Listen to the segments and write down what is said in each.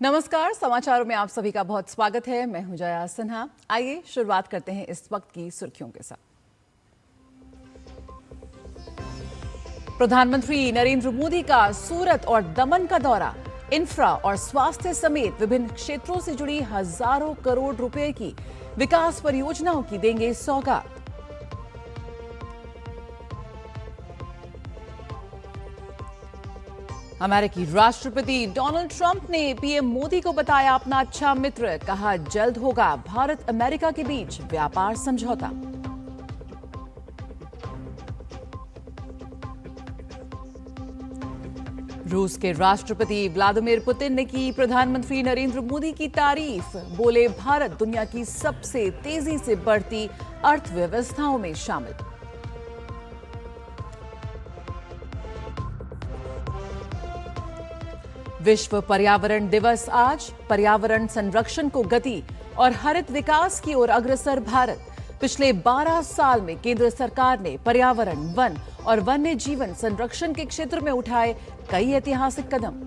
नमस्कार, समाचारों में आप सभी का बहुत स्वागत है। मैं हूं जया सिन्हा। आइए शुरुआत करते हैं इस वक्त की सुर्खियों के साथ। प्रधानमंत्री नरेंद्र मोदी का सूरत और दमन का दौरा, इंफ्रा और स्वास्थ्य समेत विभिन्न क्षेत्रों से जुड़ी हजारों करोड़ रुपए की विकास परियोजनाओं की देंगे सौगात। अमेरिकी राष्ट्रपति डोनाल्ड ट्रंप ने पीएम मोदी को बताया अपना अच्छा मित्र। कहा जल्द होगा भारत अमेरिका के बीच व्यापार समझौता। रूस के राष्ट्रपति व्लादिमीर पुतिन ने की प्रधानमंत्री नरेंद्र मोदी की तारीफ। बोले भारत दुनिया की सबसे तेजी से बढ़ती अर्थव्यवस्थाओं में शामिल। विश्व पर्यावरण दिवस आज। पर्यावरण संरक्षण को गति और हरित विकास की ओर अग्रसर भारत। पिछले 12 साल में केंद्र सरकार ने पर्यावरण, वन और वन्य जीवन संरक्षण के क्षेत्र में उठाए कई ऐतिहासिक कदम।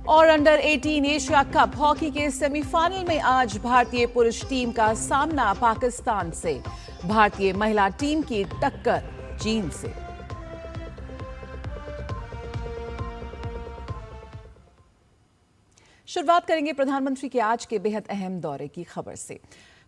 और अंडर 18 एशिया कप हॉकी के सेमीफाइनल में आज भारतीय पुरुष टीम का सामना पाकिस्तान से। भारतीय महिला टीम की टक्कर चीन से। शुरुआत करेंगे प्रधानमंत्री के आज के बेहद अहम दौरे की खबर से।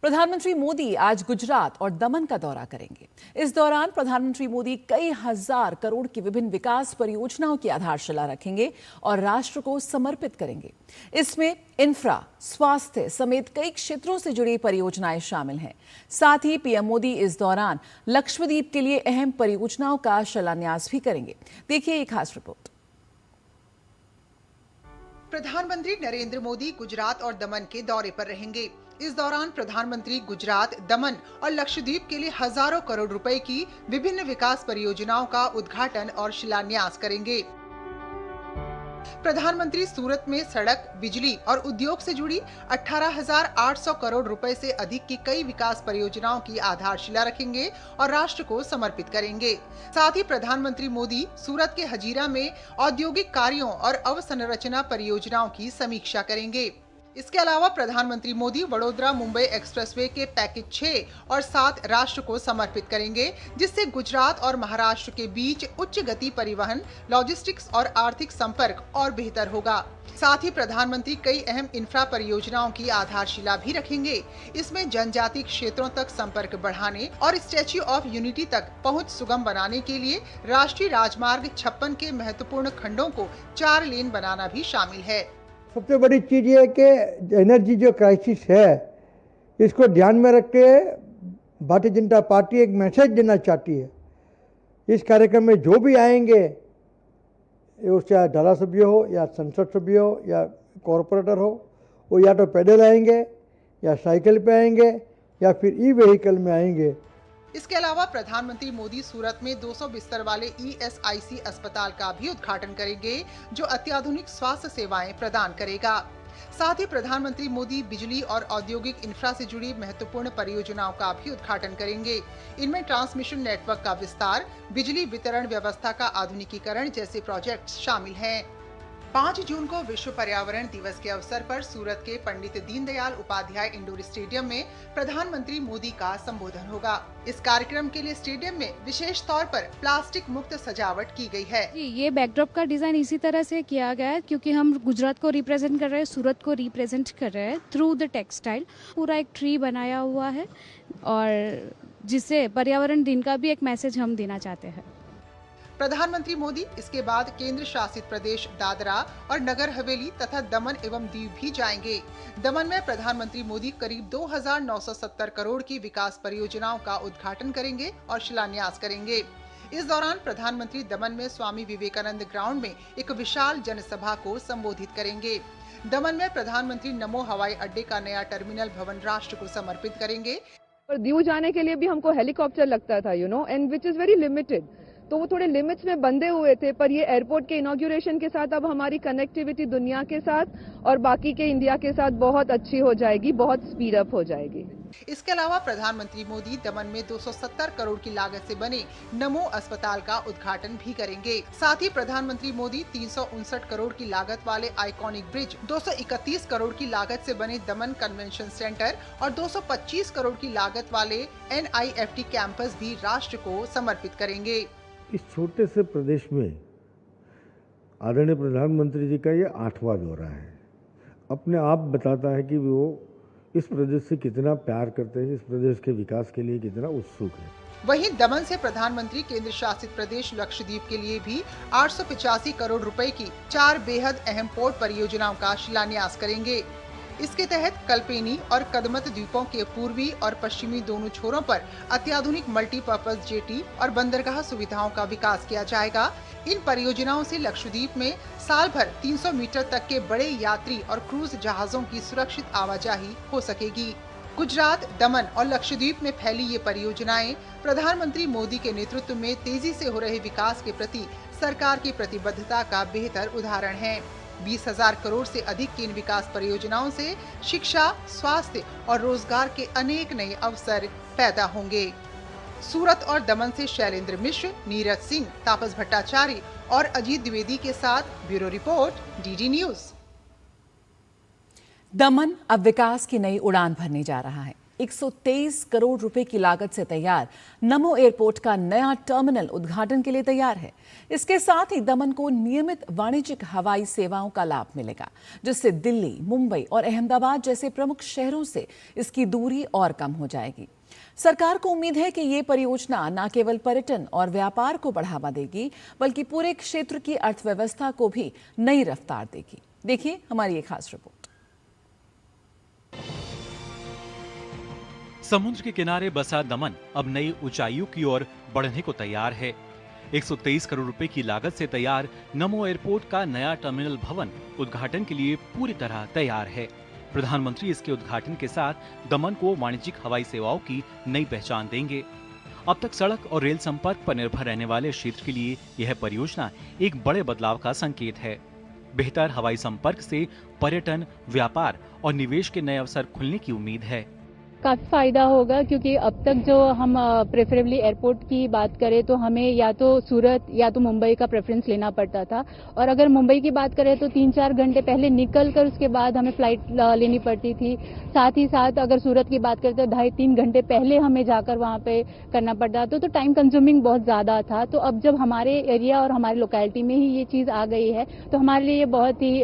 प्रधानमंत्री मोदी आज गुजरात और दमन का दौरा करेंगे। इस दौरान प्रधानमंत्री मोदी कई हजार करोड़ की विभिन्न विकास परियोजनाओं की आधारशिला रखेंगे और राष्ट्र को समर्पित करेंगे। इसमें इंफ्रा, स्वास्थ्य समेत कई क्षेत्रों से जुड़ी परियोजनाएं शामिल हैं। साथ ही पीएम मोदी इस दौरान लक्षद्वीप के लिए अहम परियोजनाओं का शिलान्यास भी करेंगे। देखिए एक खास रिपोर्ट। प्रधानमंत्री नरेंद्र मोदी गुजरात और दमन के दौरे पर रहेंगे। इस दौरान प्रधानमंत्री गुजरात, दमन और लक्षद्वीप के लिए हजारों करोड़ रुपए की विभिन्न विकास परियोजनाओं का उद्घाटन और शिलान्यास करेंगे। प्रधानमंत्री सूरत में सड़क, बिजली और उद्योग से जुड़ी 18,800 करोड़ रुपए से अधिक की कई विकास परियोजनाओं की आधारशिला रखेंगे और राष्ट्र को समर्पित करेंगे। साथ ही प्रधानमंत्री मोदी सूरत के हजीरा में औद्योगिक कार्यों और अवसंरचना परियोजनाओं की समीक्षा करेंगे। इसके अलावा प्रधानमंत्री मोदी वडोदरा मुंबई एक्सप्रेसवे के पैकेज 6 और 7 राष्ट्र को समर्पित करेंगे, जिससे गुजरात और महाराष्ट्र के बीच उच्च गति परिवहन, लॉजिस्टिक्स और आर्थिक संपर्क और बेहतर होगा। साथ ही प्रधानमंत्री कई अहम इंफ्रा परियोजनाओं की आधारशिला भी रखेंगे। इसमें जनजातीय क्षेत्रों तक संपर्क बढ़ाने और स्टैच्यू ऑफ यूनिटी तक पहुंच सुगम बनाने के लिए राष्ट्रीय राजमार्ग 56 के महत्वपूर्ण खंडों को 4 लेन बनाना भी शामिल है। सबसे बड़ी चीज़ ये है कि एनर्जी जो क्राइसिस है, इसको ध्यान में रख के भारतीय जनता पार्टी एक मैसेज देना चाहती है। इस कार्यक्रम में जो भी आएंगे, वो चाहे धारासभ्य हो या संसद सभ्य हो या कॉरपोरेटर हो, वो या तो पैदल आएंगे या साइकिल पे आएंगे या फिर ई व्हीकल में आएंगे। इसके अलावा प्रधानमंत्री मोदी सूरत में 200 बिस्तर वाले ESIC अस्पताल का भी उद्घाटन करेंगे, जो अत्याधुनिक स्वास्थ्य सेवाएं प्रदान करेगा। साथ ही प्रधानमंत्री मोदी बिजली और औद्योगिक इंफ्रा से जुड़ी महत्वपूर्ण परियोजनाओं का भी उद्घाटन करेंगे। इनमें ट्रांसमिशन नेटवर्क का विस्तार, बिजली वितरण व्यवस्था का आधुनिकीकरण जैसे प्रोजेक्ट शामिल हैं। 5 जून को विश्व पर्यावरण दिवस के अवसर पर सूरत के पंडित दीनदयाल उपाध्याय इंडोर स्टेडियम में प्रधानमंत्री मोदी का संबोधन होगा। इस कार्यक्रम के लिए स्टेडियम में विशेष तौर पर प्लास्टिक मुक्त सजावट की गई है। ये बैकड्रॉप का डिजाइन इसी तरह से किया गया है क्योंकि हम गुजरात को रिप्रेजेंट कर रहे हैं, सूरत को रिप्रेजेंट कर रहे हैं थ्रू द टेक्सटाइल। पूरा एक ट्री बनाया हुआ है और जिससे पर्यावरण दिन का भी एक मैसेज हम देना चाहते हैं। प्रधानमंत्री मोदी इसके बाद केंद्र शासित प्रदेश दादरा और नगर हवेली तथा दमन एवं दीव भी जाएंगे। दमन में प्रधानमंत्री मोदी करीब 2,970 करोड़ की विकास परियोजनाओं का उद्घाटन करेंगे और शिलान्यास करेंगे। इस दौरान प्रधानमंत्री दमन में स्वामी विवेकानंद ग्राउंड में एक विशाल जनसभा को संबोधित करेंगे। दमन में प्रधानमंत्री नमो हवाई अड्डे का नया टर्मिनल भवन राष्ट्र को समर्पित करेंगे। और दीव जाने के लिए भी हमको हेलीकॉप्टर लगता था, and which is very limited. तो वो थोड़े लिमिट्स में बंधे हुए थे, पर ये एयरपोर्ट के इनॉग्रेशन के साथ अब हमारी कनेक्टिविटी दुनिया के साथ और बाकी के इंडिया के साथ बहुत अच्छी हो जाएगी, बहुत स्पीड अप हो जाएगी। इसके अलावा प्रधानमंत्री मोदी दमन में 270 करोड़ की लागत से बने नमो अस्पताल का उद्घाटन भी करेंगे। साथ ही प्रधानमंत्री मोदी 359 करोड़ की लागत वाले आइकॉनिक ब्रिज, 231 करोड़ की लागत से बने दमन कन्वेंशन सेंटर और 225 करोड़ की लागत वाले NIFT कैंपस भी राष्ट्र को समर्पित करेंगे। इस छोटे से प्रदेश में आदरणीय प्रधानमंत्री जी का ये 8वां दौरा है। अपने आप बताता है कि वो इस प्रदेश से कितना प्यार करते हैं, इस प्रदेश के विकास के लिए कितना उत्सुक है। वहीं दमन से प्रधानमंत्री केंद्र शासित प्रदेश लक्षद्वीप के लिए भी 885 करोड़ रुपए की 4 बेहद अहम पोर्ट परियोजनाओं का शिलान्यास करेंगे। इसके तहत कल्पेनी और कदमत द्वीपों के पूर्वी और पश्चिमी दोनों छोरों पर अत्याधुनिक मल्टीपर्पज जेटी और बंदरगाह सुविधाओं का विकास किया जाएगा। इन परियोजनाओं से लक्षद्वीप में साल भर 300 मीटर तक के बड़े यात्री और क्रूज जहाजों की सुरक्षित आवाजाही हो सकेगी। गुजरात, दमन और लक्षद्वीप में फैली ये परियोजनाएं प्रधानमंत्री मोदी के नेतृत्व में तेजी से हो रहे विकास के प्रति सरकार की प्रतिबद्धता का बेहतर उदाहरण है। 20,000 करोड़ से अधिक की इन विकास परियोजनाओं से शिक्षा, स्वास्थ्य और रोजगार के अनेक नए अवसर पैदा होंगे। सूरत और दमन से शैलेंद्र मिश्र, नीरज सिंह, तापस भट्टाचार्य और अजीत द्विवेदी के साथ ब्यूरो रिपोर्ट, DD न्यूज। दमन अब विकास की नई उड़ान भरने जा रहा है। 123 करोड़ रुपए की लागत से तैयार नमो एयरपोर्ट का नया टर्मिनल उद्घाटन के लिए तैयार है। इसके साथ ही दमन को नियमित वाणिज्यिक हवाई सेवाओं का लाभ मिलेगा, जिससे दिल्ली, मुंबई और अहमदाबाद जैसे प्रमुख शहरों से इसकी दूरी और कम हो जाएगी। सरकार को उम्मीद है कि ये परियोजना न केवल पर्यटन और व्यापार को बढ़ावा देगी, बल्कि पूरे क्षेत्र की अर्थव्यवस्था को भी नई रफ्तार देगी। देखिए हमारी एक खास रिपोर्ट। समुद्र के किनारे बसा दमन अब नई ऊंचाइयों की ओर बढ़ने को तैयार है। 123 करोड़ रुपए की लागत से तैयार नमो एयरपोर्ट का नया टर्मिनल भवन उद्घाटन के लिए पूरी तरह तैयार है। प्रधानमंत्री इसके उद्घाटन के साथ दमन को वाणिज्यिक हवाई सेवाओं की नई पहचान देंगे। अब तक सड़क और रेल संपर्क पर निर्भर रहने वाले क्षेत्र के लिए यह परियोजना एक बड़े बदलाव का संकेत है। बेहतर हवाई संपर्क से पर्यटन, व्यापार और निवेश के नए अवसर खुलने की उम्मीद है। काफ़ी फ़ायदा होगा, क्योंकि अब तक जो हम प्रेफरेबली एयरपोर्ट की बात करें तो हमें या तो सूरत या तो मुंबई का प्रेफरेंस लेना पड़ता था, और अगर मुंबई की बात करें तो 3-4 घंटे पहले निकल कर उसके बाद हमें फ्लाइट लेनी पड़ती थी। साथ ही साथ अगर सूरत की बात करें तो 2.5-3 घंटे पहले हमें जाकर वहाँ पे करना पड़ता था, तो टाइम कंज्यूमिंग बहुत ज़्यादा था। तो अब जब हमारे एरिया और हमारी लोकेलिटी में ही ये चीज़ आ गई है तो हमारे लिए ये बहुत ही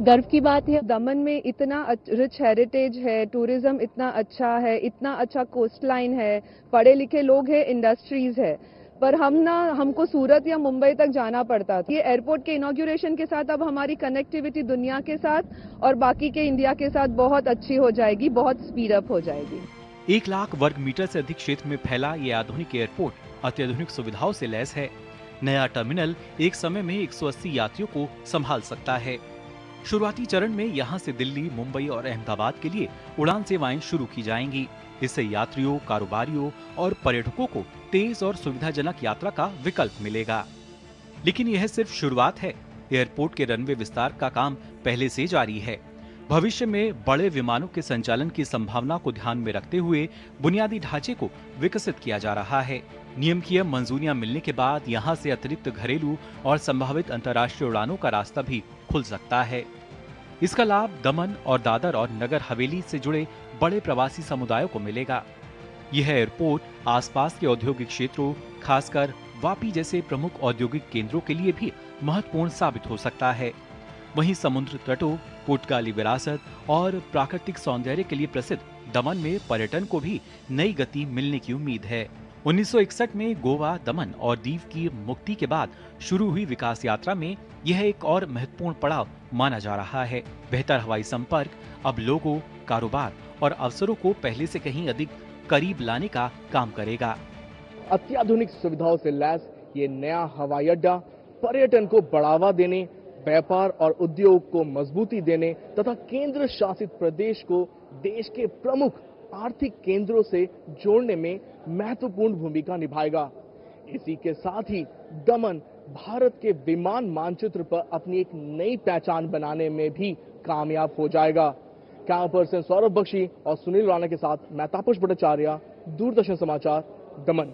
गर्व की बात है। दमन में इतना रिच हेरिटेज है, टूरिज्म इतना अच्छा है, इतना अच्छा कोस्ट लाइन है, पढ़े लिखे लोग हैं, इंडस्ट्रीज है, पर हमको सूरत या मुंबई तक जाना पड़ता था। ये एयरपोर्ट के इनॉग्रेशन के साथ अब हमारी कनेक्टिविटी दुनिया के साथ और बाकी के इंडिया के साथ बहुत अच्छी हो जाएगी, बहुत स्पीड अप हो जाएगी। 1 लाख वर्ग मीटर से अधिक क्षेत्र में फैला ये आधुनिक एयरपोर्ट अत्याधुनिक सुविधाओं से लैस है। नया टर्मिनल एक समय में 180 यात्रियों को संभाल सकता है। शुरुआती चरण में यहां से दिल्ली, मुंबई और अहमदाबाद के लिए उड़ान सेवाएं शुरू की जाएंगी। इससे यात्रियों, कारोबारियों और पर्यटकों को तेज और सुविधाजनक यात्रा का विकल्प मिलेगा। लेकिन यह सिर्फ शुरुआत है। एयरपोर्ट के रनवे विस्तार का काम पहले से जारी है। भविष्य में बड़े विमानों के संचालन की संभावना को ध्यान में रखते हुए बुनियादी ढांचे को विकसित किया जा रहा है। नियम की मंजूरियां मिलने के बाद यहां से अतिरिक्त घरेलू और संभावित अंतर्राष्ट्रीय उड़ानों का रास्ता भी खुल सकता है। इसका लाभ दमन और दादर और नगर हवेली से जुड़े बड़े प्रवासी समुदायों को मिलेगा। यह एयरपोर्ट आसपास के औद्योगिक क्षेत्रों, खासकर वापी जैसे प्रमुख औद्योगिक केंद्रों के लिए भी महत्वपूर्ण साबित हो सकता है। वहीं समुद्र तटों, पुर्तगाली विरासत और प्राकृतिक सौंदर्य के लिए प्रसिद्ध दमन में पर्यटन को भी नई गति मिलने की उम्मीद है। 1961 में गोवा, दमन और दीव की मुक्ति के बाद शुरू हुई विकास यात्रा में यह एक और महत्वपूर्ण पड़ाव माना जा रहा है। बेहतर हवाई संपर्क अब लोगों, कारोबार और अवसरों को पहले से कहीं अधिक करीब लाने का काम करेगा। अत्याधुनिक सुविधाओं से लैस ये नया हवाई अड्डा पर्यटन को बढ़ावा देने, व्यापार और उद्योग को मजबूती देने तथा केंद्र शासित प्रदेश को देश के प्रमुख आर्थिक केंद्रों से जोड़ने में महत्वपूर्ण भूमिका निभाएगा। इसी के साथ ही दमन भारत के विमान मानचित्र पर अपनी एक नई पहचान बनाने में भी कामयाब हो जाएगा। कैमरा पर्सन सौरभ बख्शी और सुनील राणा के साथ मैं तापस भट्टाचार्य, दूरदर्शन समाचार, दमन।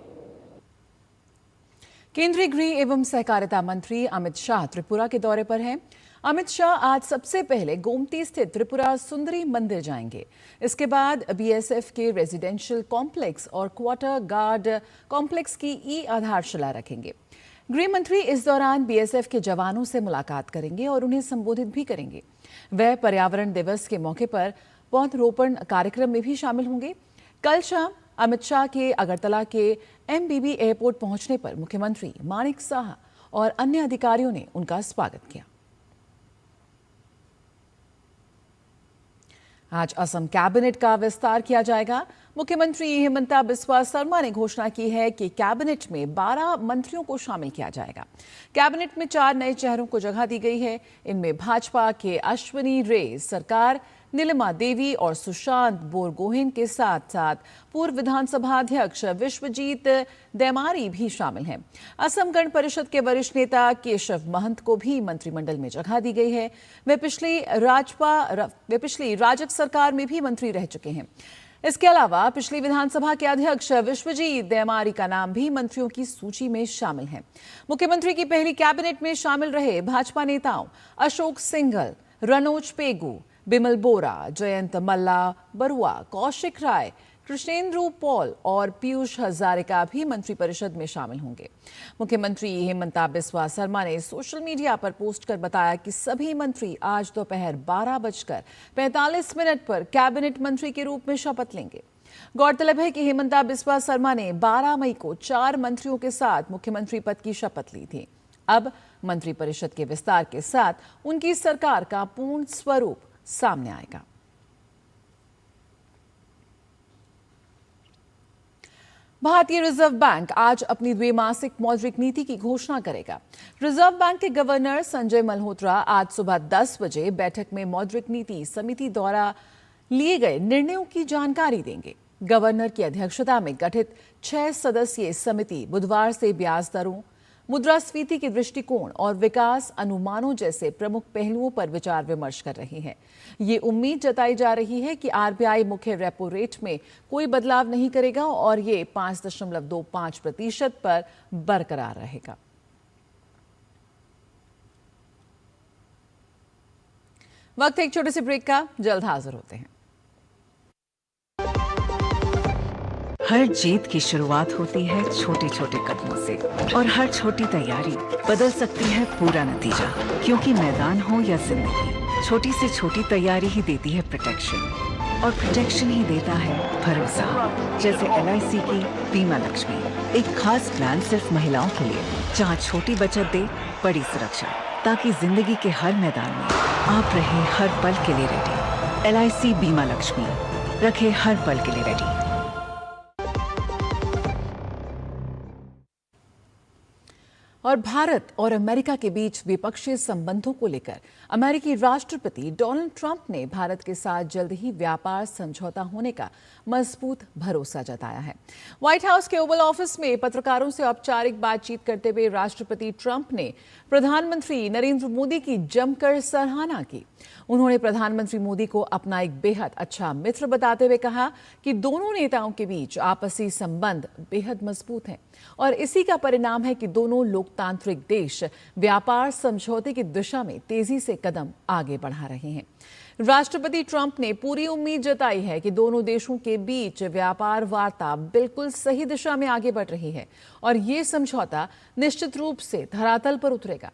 केंद्रीय गृह एवं सहकारिता मंत्री अमित शाह त्रिपुरा के दौरे पर हैं। अमित शाह आज सबसे पहले गोमती स्थित त्रिपुरा सुंदरी मंदिर जाएंगे। इसके बाद बीएसएफ के रेजिडेंशियल कॉम्प्लेक्स और क्वार्टर गार्ड कॉम्प्लेक्स की आधारशिला रखेंगे। गृह मंत्री इस दौरान बीएसएफ के जवानों से मुलाकात करेंगे और उन्हें संबोधित भी करेंगे। वह पर्यावरण दिवस के मौके पर पौधरोपण कार्यक्रम में भी शामिल होंगे। कल शाम अमित शाह के अगरतला के एमबीबी एयरपोर्ट पहुंचने पर मुख्यमंत्री माणिक साहा और अन्य अधिकारियों ने उनका स्वागत किया। आज असम कैबिनेट का विस्तार किया जाएगा। मुख्यमंत्री हिमंता बिस्वा शर्मा ने घोषणा की है कि कैबिनेट में 12 मंत्रियों को शामिल किया जाएगा। कैबिनेट में 4 नए चेहरों को जगह दी गई है। इनमें भाजपा के अश्विनी रे सरकार, नीलिमा देवी और सुशांत बोरगोहेन के साथ साथ पूर्व विधानसभा अध्यक्ष विश्वजीत दैमारी भी शामिल हैं। असम गण परिषद के वरिष्ठ नेता केशव महंत को भी मंत्रिमंडल में जगह दी गई है। वे पिछली राजग सरकार में भी मंत्री रह चुके हैं। इसके अलावा पिछली विधानसभा के अध्यक्ष विश्वजीत दैमारी का नाम भी मंत्रियों की सूची में शामिल है। मुख्यमंत्री की पहली कैबिनेट में शामिल रहे भाजपा नेताओं अशोक सिंघल, रनोज पेगू, बिमल बोरा, जयंत मल्ला बरुआ, कौशिक राय, कृष्णेंद्र पॉल और पीयूष हजारिका भी मंत्रिपरिषद में शामिल होंगे। मुख्यमंत्री हेमंता बिस्वा शर्मा ने सोशल मीडिया पर पोस्ट कर बताया कि सभी मंत्री आज दोपहर 12:45 पर कैबिनेट मंत्री के रूप में शपथ लेंगे। गौरतलब है कि हेमंता बिस्वा शर्मा ने 12 मई को 4 मंत्रियों के साथ मुख्यमंत्री पद की शपथ ली थी। अब मंत्रिपरिषद के विस्तार के साथ उनकी सरकार का पूर्ण स्वरूप सामने आएगा। भारतीय रिजर्व बैंक आज अपनी द्विमासिक मौद्रिक नीति की घोषणा करेगा। रिजर्व बैंक के गवर्नर संजय मल्होत्रा आज सुबह 10 बजे बैठक में मौद्रिक नीति समिति द्वारा लिए गए निर्णयों की जानकारी देंगे। गवर्नर की अध्यक्षता में गठित 6 सदस्यीय समिति बुधवार से ब्याज दरों, मुद्रास्फीति के दृष्टिकोण और विकास अनुमानों जैसे प्रमुख पहलुओं पर विचार विमर्श कर रही है। ये उम्मीद जताई जा रही है कि आरबीआई मुख्य रेपो रेट में कोई बदलाव नहीं करेगा और ये 5.25% पर बरकरार रहेगा। वक्त एक छोटे से ब्रेक का, जल्द हाजिर होते हैं। हर जीत की शुरुआत होती है छोटे छोटे कदमों से और हर छोटी तैयारी बदल सकती है पूरा नतीजा। क्योंकि मैदान हो या जिंदगी, छोटी से छोटी तैयारी ही देती है प्रोटेक्शन और प्रोटेक्शन ही देता है भरोसा। जैसे LIC की बीमा लक्ष्मी, एक खास प्लान सिर्फ महिलाओं के लिए जहां छोटी बचत दे बड़ी सुरक्षा, ताकि जिंदगी के हर मैदान में आप रहे हर पल के लिए रेडी। LIC बीमा लक्ष्मी, रखे हर पल के लिए रेडी। और भारत और अमेरिका के बीच द्विपक्षीय संबंधों को लेकर अमेरिकी राष्ट्रपति डोनाल्ड ट्रंप ने भारत के साथ जल्द ही व्यापार समझौता होने का मजबूत भरोसा जताया है। व्हाइट हाउस के ओवल ऑफिस में पत्रकारों से औपचारिक बातचीत करते हुए राष्ट्रपति ट्रंप ने प्रधानमंत्री नरेंद्र मोदी की जमकर सराहना की। उन्होंने प्रधानमंत्री मोदी को अपना एक बेहद अच्छा मित्र बताते हुए कहा कि दोनों नेताओं के बीच आपसी संबंध बेहद मजबूत हैं और इसी का परिणाम है कि दोनों लोकतांत्रिक देश व्यापार समझौते की दिशा में तेजी से कदम आगे बढ़ा रहे हैं। राष्ट्रपति ट्रंप ने पूरी उम्मीद जताई है कि दोनों देशों के बीच व्यापार वार्ता बिल्कुल सही दिशा में आगे बढ़ रही है और ये समझौता निश्चित रूप से धरातल पर उतरेगा।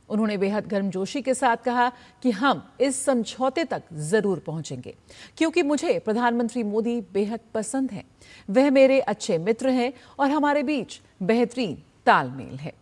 उन्होंने बेहद गर्मजोशी के साथ कहा कि हम इस समझौते तक जरूर पहुंचेंगे क्योंकि मुझे प्रधानमंत्री मोदी बेहद पसंद हैं। वह मेरे अच्छे मित्र हैं और हमारे बीच बेहतरीन तालमेल है।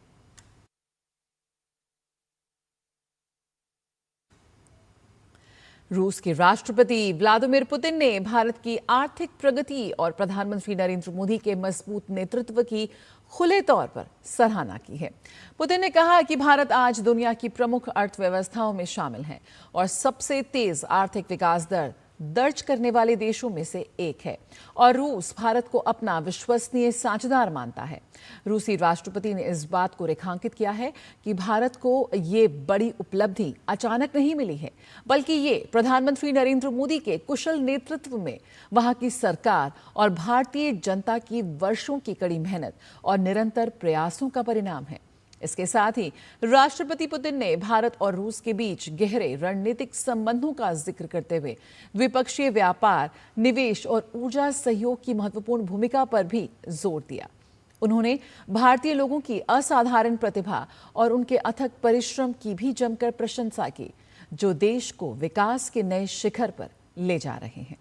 रूस के राष्ट्रपति व्लादिमीर पुतिन ने भारत की आर्थिक प्रगति और प्रधानमंत्री नरेंद्र मोदी के मजबूत नेतृत्व की खुले तौर पर सराहना की है। पुतिन ने कहा कि भारत आज दुनिया की प्रमुख अर्थव्यवस्थाओं में शामिल है और सबसे तेज आर्थिक विकास दर दर्ज करने वाले देशों में से एक है और रूस भारत को अपना विश्वसनीय साझेदार मानता है। रूसी राष्ट्रपति ने इस बात को रेखांकित किया है कि भारत को ये बड़ी उपलब्धि अचानक नहीं मिली है, बल्कि ये प्रधानमंत्री नरेंद्र मोदी के कुशल नेतृत्व में वहां की सरकार और भारतीय जनता की वर्षों की कड़ी मेहनत और निरंतर प्रयासों का परिणाम है। इसके साथ ही राष्ट्रपति पुतिन ने भारत और रूस के बीच गहरे रणनीतिक संबंधों का जिक्र करते हुए द्विपक्षीय व्यापार, निवेश और ऊर्जा सहयोग की महत्वपूर्ण भूमिका पर भी जोर दिया। उन्होंने भारतीय लोगों की असाधारण प्रतिभा और उनके अथक परिश्रम की भी जमकर प्रशंसा की, जो देश को विकास के नए शिखर पर ले जा रहे हैं।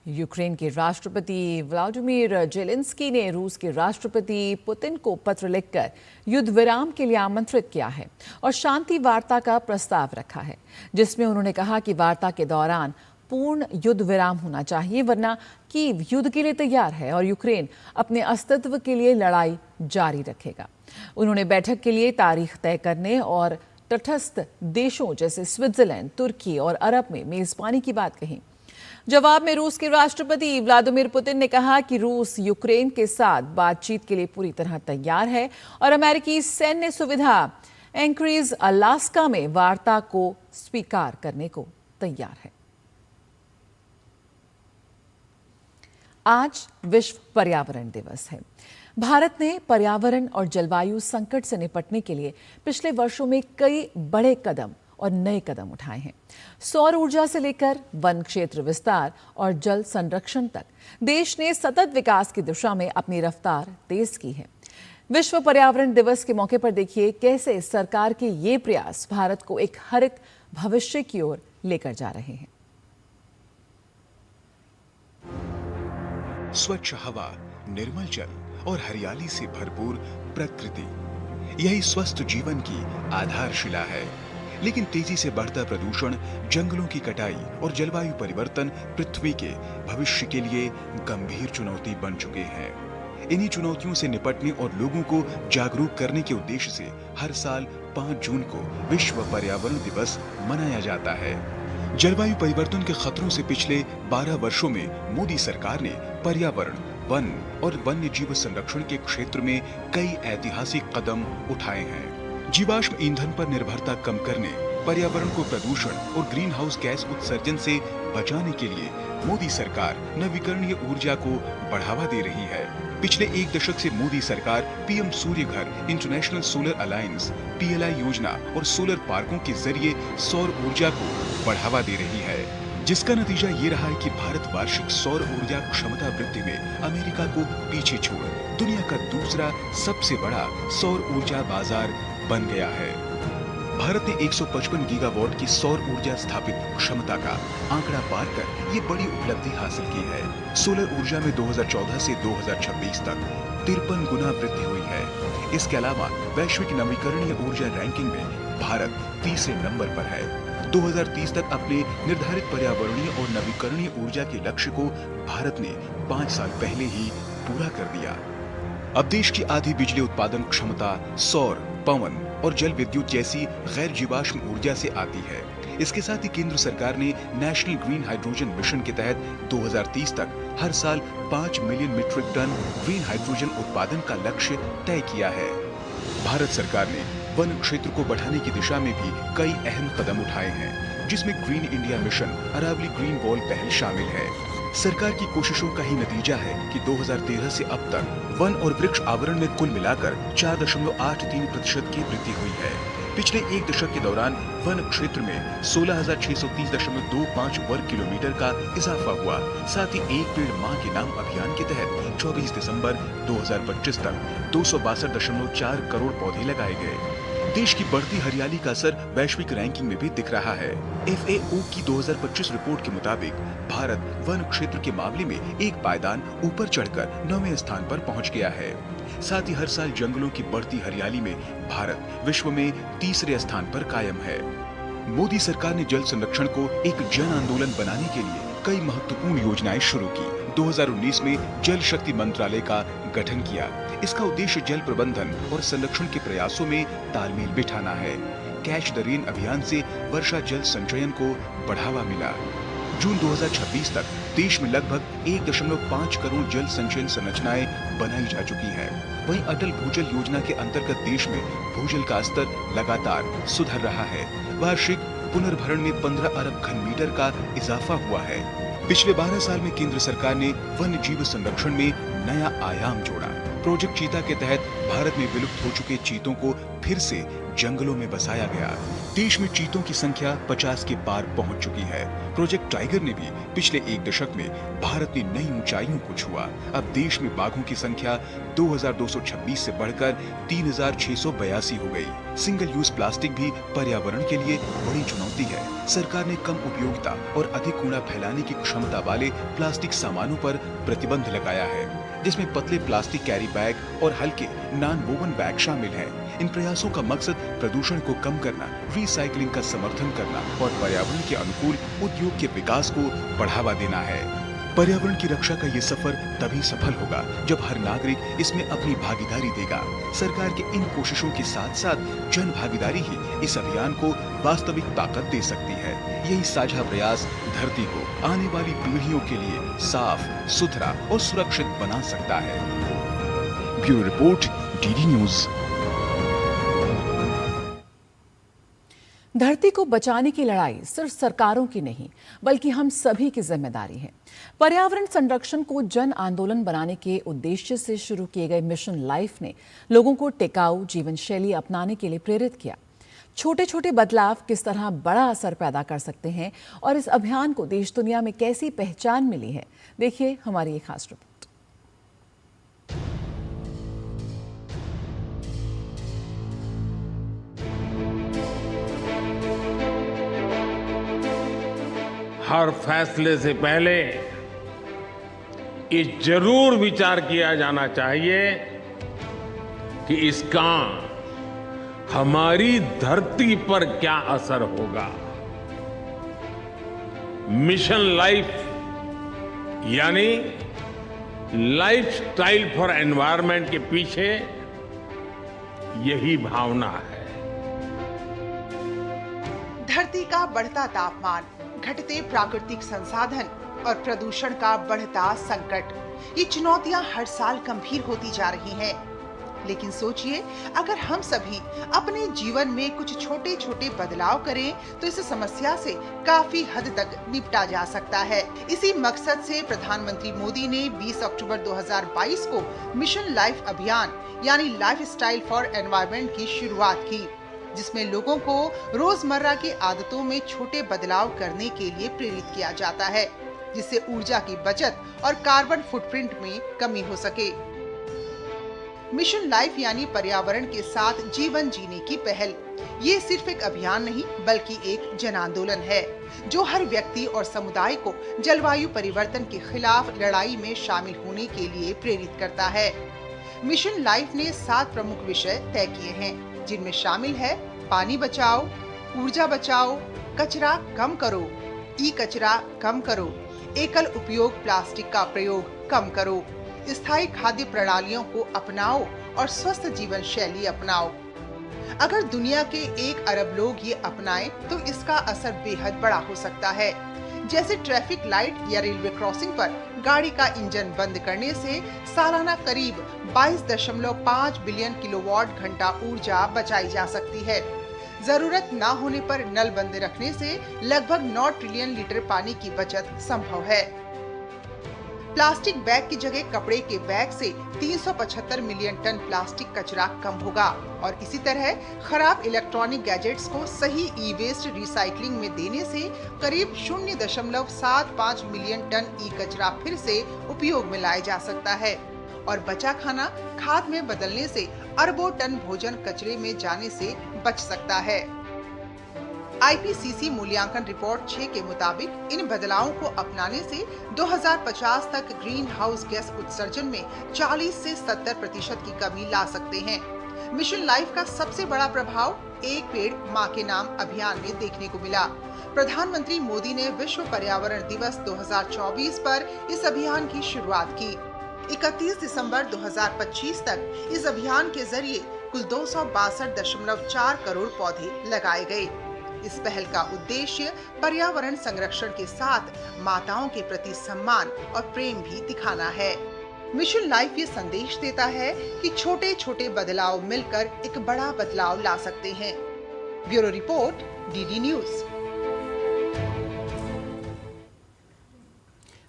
यूक्रेन के राष्ट्रपति व्लादिमीर जेलेंस्की ने रूस के राष्ट्रपति पुतिन को पत्र लिखकर युद्ध विराम के लिए आमंत्रित किया है और शांति वार्ता का प्रस्ताव रखा है, जिसमें उन्होंने कहा कि वार्ता के दौरान पूर्ण युद्ध विराम होना चाहिए, वरना कीव युद्ध के लिए तैयार है और यूक्रेन अपने अस्तित्व के लिए लड़ाई जारी रखेगा। उन्होंने बैठक के लिए तारीख तय करने और तटस्थ देशों जैसे स्विट्जरलैंड, तुर्की और अरब में मेजबानी की बात कही। जवाब में रूस के राष्ट्रपति व्लादिमीर पुतिन ने कहा कि रूस यूक्रेन के साथ बातचीत के लिए पूरी तरह तैयार है और अमेरिकी सैन्य सुविधा एंकरीज, अलास्का में वार्ता को स्वीकार करने को तैयार है। आज विश्व पर्यावरण दिवस है। भारत ने पर्यावरण और जलवायु संकट से निपटने के लिए पिछले वर्षों में कई बड़े कदम और नए कदम उठाए हैं। सौर ऊर्जा से लेकर वन क्षेत्र विस्तार और जल संरक्षण तक देश ने सतत विकास की दिशा में अपनी रफ्तार तेज की है। विश्व पर्यावरण दिवस के मौके पर देखिए कैसे सरकार के ये प्रयास भारत को एक हरित भविष्य की ओर लेकर जा रहे हैं। स्वच्छ हवा, निर्मल जल और हरियाली से भरपूर प्रकृति, यही स्वस्थ जीवन की आधारशिला है। लेकिन तेजी से बढ़ता प्रदूषण, जंगलों की कटाई और जलवायु परिवर्तन पृथ्वी के भविष्य के लिए गंभीर चुनौती बन चुके हैं। इन्हीं चुनौतियों से निपटने और लोगों को जागरूक करने के उद्देश्य से हर साल 5 जून को विश्व पर्यावरण दिवस मनाया जाता है। जलवायु परिवर्तन के खतरों से पिछले 12 वर्षों में मोदी सरकार ने पर्यावरण, वन और वन्य जीव संरक्षण के क्षेत्र में कई ऐतिहासिक कदम उठाए हैं। जीवाश्म ईंधन पर निर्भरता कम करने, पर्यावरण को प्रदूषण और ग्रीन हाउस गैस उत्सर्जन से बचाने के लिए मोदी सरकार नवीकरणीय ऊर्जा को बढ़ावा दे रही है। पिछले 1 दशक से मोदी सरकार पीएम सूर्य घर, इंटरनेशनल सोलर अलायंस, PLI योजना और सोलर पार्कों के जरिए सौर ऊर्जा को बढ़ावा दे रही है, जिसका नतीजा ये रहा है कि भारत वार्षिक सौर ऊर्जा क्षमता वृद्धि में अमेरिका को पीछे छोड़ दुनिया का दूसरा सबसे बड़ा सौर ऊर्जा बाजार बन गया है। भारत ने 155 गीगावाट की सौर ऊर्जा स्थापित क्षमता का आंकड़ा पार कर ये बड़ी उपलब्धि हासिल की है। सोलर ऊर्जा में 2014 से 2026 तक 53 गुना वृद्धि हुई है। इसके अलावा वैश्विक नवीकरणीय ऊर्जा रैंकिंग में भारत तीसरे नंबर पर है। 2030 तक अपने निर्धारित पर्यावरणीय और नवीकरणीय ऊर्जा के लक्ष्य को भारत ने 5 साल पहले ही पूरा कर दिया। अब देश की आधी बिजली उत्पादन क्षमता सौर, पवन और जल विद्युत जैसी गैर जीवाश्म ऊर्जा से आती है। इसके साथ ही केंद्र सरकार ने नेशनल ग्रीन हाइड्रोजन मिशन के तहत 2030 तक हर साल 5 million metric ton green hydrogen उत्पादन का लक्ष्य तय किया है। भारत सरकार ने वन क्षेत्र को बढ़ाने की दिशा में भी कई अहम कदम उठाए हैं, जिसमें green India mission, Aravalli green wall पहल शामिल है। सरकार की कोशिशों का ही नतीजा है कि 2013 से अब तक वन और वृक्ष आवरण में कुल मिलाकर 4.83% की वृद्धि हुई है। पिछले 1 दशक के दौरान वन क्षेत्र में 16,630.25 वर्ग किलोमीटर का इजाफा हुआ। साथ ही एक पेड़ मां के नाम अभियान के तहत 24 दिसंबर 2025 तक 262.4 करोड़ पौधे लगाए गए। देश की बढ़ती हरियाली का असर वैश्विक रैंकिंग में भी दिख रहा है। FAO की 2025 रिपोर्ट के मुताबिक भारत वन क्षेत्र के मामले में एक पायदान ऊपर चढ़कर 9वें स्थान पर पहुंच गया है। साथ ही हर साल जंगलों की बढ़ती हरियाली में भारत विश्व में तीसरे स्थान पर कायम है। मोदी सरकार ने जल संरक्षण को एक जन आंदोलन बनाने के लिए कई महत्वपूर्ण योजनाएं शुरू की। 2019 में जल शक्ति मंत्रालय का गठन किया। इसका उद्देश्य जल प्रबंधन और संरक्षण के प्रयासों में तालमेल बिठाना है। कैच द रेन अभियान से वर्षा जल संचयन को बढ़ावा मिला। जून 2026 तक देश में लगभग 1.5 करोड़ जल संचयन संरचनाएं बनाई जा चुकी है। वहीं अटल भूजल योजना के अंतर्गत देश में भूजल का स्तर लगातार सुधर रहा है। वार्षिक पुनर्भरण में 15 अरब घन मीटर का इजाफा हुआ है। पिछले 12 साल में केंद्र सरकार ने वन्य जीव संरक्षण में नया आयाम जोड़ा। प्रोजेक्ट चीता के तहत भारत में विलुप्त हो चुके चीतों को फिर से जंगलों में बसाया गया। देश में चीतों की संख्या 50 के पार पहुंच चुकी है। प्रोजेक्ट टाइगर ने भी पिछले एक दशक में भारत की नई ऊंचाइयों को छुआ। अब देश में बाघों की संख्या 2226 से बढ़कर 3682 हो गई। सिंगल यूज प्लास्टिक भी पर्यावरण के लिए बड़ी चुनौती है। सरकार ने कम उपयोगिता और अधिक कूड़ा फैलाने की क्षमता वाले प्लास्टिक सामानों पर प्रतिबंध लगाया है, जिसमें पतले प्लास्टिक कैरी बैग और हल्के नॉन वोवन बैग शामिल हैं। इन प्रयासों का मकसद प्रदूषण को कम करना, रिसाइकलिंग का समर्थन करना और पर्यावरण के अनुकूल उद्योग के विकास को बढ़ावा देना है। पर्यावरण की रक्षा का ये सफर तभी सफल होगा जब हर नागरिक इसमें अपनी भागीदारी देगा। सरकार के इन कोशिशों के साथ साथ जन भागीदारी ही इस अभियान को वास्तविक ताकत दे सकती है। यही साझा प्रयास धरती को आने वाली पीढ़ियों के लिए साफ, सुथरा और सुरक्षित बना सकता है। Bureau report, DD news. धरती को बचाने की लड़ाई सिर्फ सरकारों की नहीं, बल्कि हम सभी की जिम्मेदारी है। पर्यावरण संरक्षण को जन आंदोलन बनाने के उद्देश्य से शुरू किए गए मिशन लाइफ ने लोगों को टिकाऊ जीवन शैली अपनाने के लिए प्रेरित किया। छोटे छोटे बदलाव किस तरह बड़ा असर पैदा कर सकते हैं और इस अभियान को देश दुनिया में कैसी पहचान मिली है, देखिए हमारी एक खास रिपोर्ट। हर फैसले से पहले ये जरूर विचार किया जाना चाहिए कि इसका हमारी धरती पर क्या असर होगा। मिशन लाइफ यानी लाइफस्टाइल फॉर एनवायरनमेंट के पीछे यही भावना है। धरती का बढ़ता तापमान, घटते प्राकृतिक संसाधन और प्रदूषण का बढ़ता संकट, ये चुनौतियां हर साल गंभीर होती जा रही हैं। लेकिन सोचिए, अगर हम सभी अपने जीवन में कुछ छोटे छोटे बदलाव करें तो इस समस्या से काफी हद तक निपटा जा सकता है। इसी मकसद से प्रधानमंत्री मोदी ने 20 अक्टूबर 2022 को मिशन लाइफ अभियान यानी लाइफस्टाइल फॉर एनवायरनमेंट की शुरुआत की, जिसमें लोगों को रोजमर्रा की आदतों में छोटे बदलाव करने के लिए प्रेरित किया जाता है, जिससे ऊर्जा की बचत और कार्बन फुटप्रिंट में कमी हो सके। मिशन लाइफ यानी पर्यावरण के साथ जीवन जीने की पहल, ये सिर्फ एक अभियान नहीं बल्कि एक जन आंदोलन है, जो हर व्यक्ति और समुदाय को जलवायु परिवर्तन के खिलाफ लड़ाई में शामिल होने के लिए प्रेरित करता है। मिशन लाइफ ने 7 प्रमुख विषय तय किए हैं, जिनमें शामिल है पानी बचाओ, ऊर्जा बचाओ, कचरा कम करो, ई कचरा कम करो, एकल उपयोग प्लास्टिक का प्रयोग कम करो, स्थायी खाद्य प्रणालियों को अपनाओ और स्वस्थ जीवन शैली अपनाओ। अगर दुनिया के 1 अरब लोग ये अपनाएं तो इसका असर बेहद बड़ा हो सकता है। जैसे ट्रैफिक लाइट या रेलवे क्रॉसिंग पर गाड़ी का इंजन बंद करने से सालाना करीब 22.5 बिलियन किलोवाट घंटा ऊर्जा बचाई जा सकती है। जरूरत न होने पर नल बंद रखने से लगभग 9 ट्रिलियन लीटर पानी की बचत संभव है। प्लास्टिक बैग की जगह कपड़े के बैग से 375 मिलियन टन प्लास्टिक कचरा कम होगा और इसी तरह खराब इलेक्ट्रॉनिक गैजेट्स को सही ई वेस्ट रिसाइकलिंग में देने से करीब 0.75 मिलियन टन ई कचरा फिर से उपयोग में लाया जा सकता है और बचा खाना खाद में बदलने से अरबों टन भोजन कचरे में जाने से बच सकता है। IPCC मूल्यांकन रिपोर्ट 6 के मुताबिक इन बदलावों को अपनाने से 2050 तक ग्रीन हाउस गैस उत्सर्जन में 40 से 70% की कमी ला सकते हैं। मिशन लाइफ का सबसे बड़ा प्रभाव एक पेड़ माँ के नाम अभियान में देखने को मिला। प्रधानमंत्री मोदी ने विश्व पर्यावरण दिवस 2024 पर इस अभियान की शुरुआत की। 31 दिसंबर 2025 तक इस अभियान के जरिए कुल 262.4 करोड़ पौधे लगाए गए। इस पहल का उद्देश्य पर्यावरण संरक्षण के साथ माताओं के प्रति सम्मान और प्रेम भी दिखाना है। मिशन लाइफ ये संदेश देता है कि छोटे छोटे बदलाव मिलकर एक बड़ा बदलाव ला सकते हैं। Bureau report, DD news.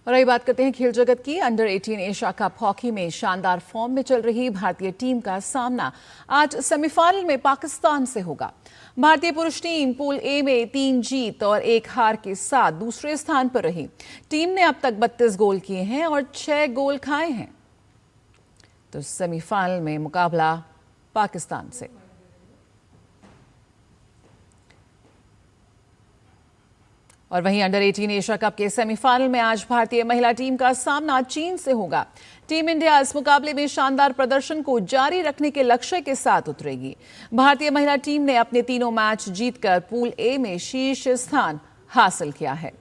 और अभी बात करते हैं खेल जगत की। अंडर 18 एशिया कप हॉकी में शानदार फॉर्म में चल रही भारतीय टीम का सामना आज सेमीफाइनल में पाकिस्तान से होगा। भारतीय पुरुष टीम पूल ए में 3 जीत और 1 हार के साथ दूसरे स्थान पर रही। टीम ने अब तक 32 गोल किए हैं और 6 गोल खाए हैं। तो सेमीफाइनल में मुकाबला पाकिस्तान से। और वहीं अंडर 18 एशिया कप के सेमीफाइनल में आज भारतीय महिला टीम का सामना चीन से होगा। टीम इंडिया इस मुकाबले में शानदार प्रदर्शन को जारी रखने के लक्ष्य के साथ उतरेगी। भारतीय महिला टीम ने अपने तीनों मैच जीतकर पूल ए में शीर्ष स्थान हासिल किया है।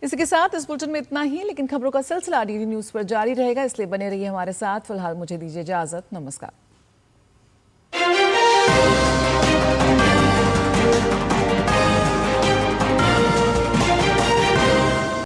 इसी के साथ इस बुलेटिन में इतना ही, लेकिन खबरों का सिलसिला डीडी न्यूज पर जारी रहेगा, इसलिए बने रहिए हमारे साथ। फिलहाल मुझे दीजिए इजाजत। नमस्कार।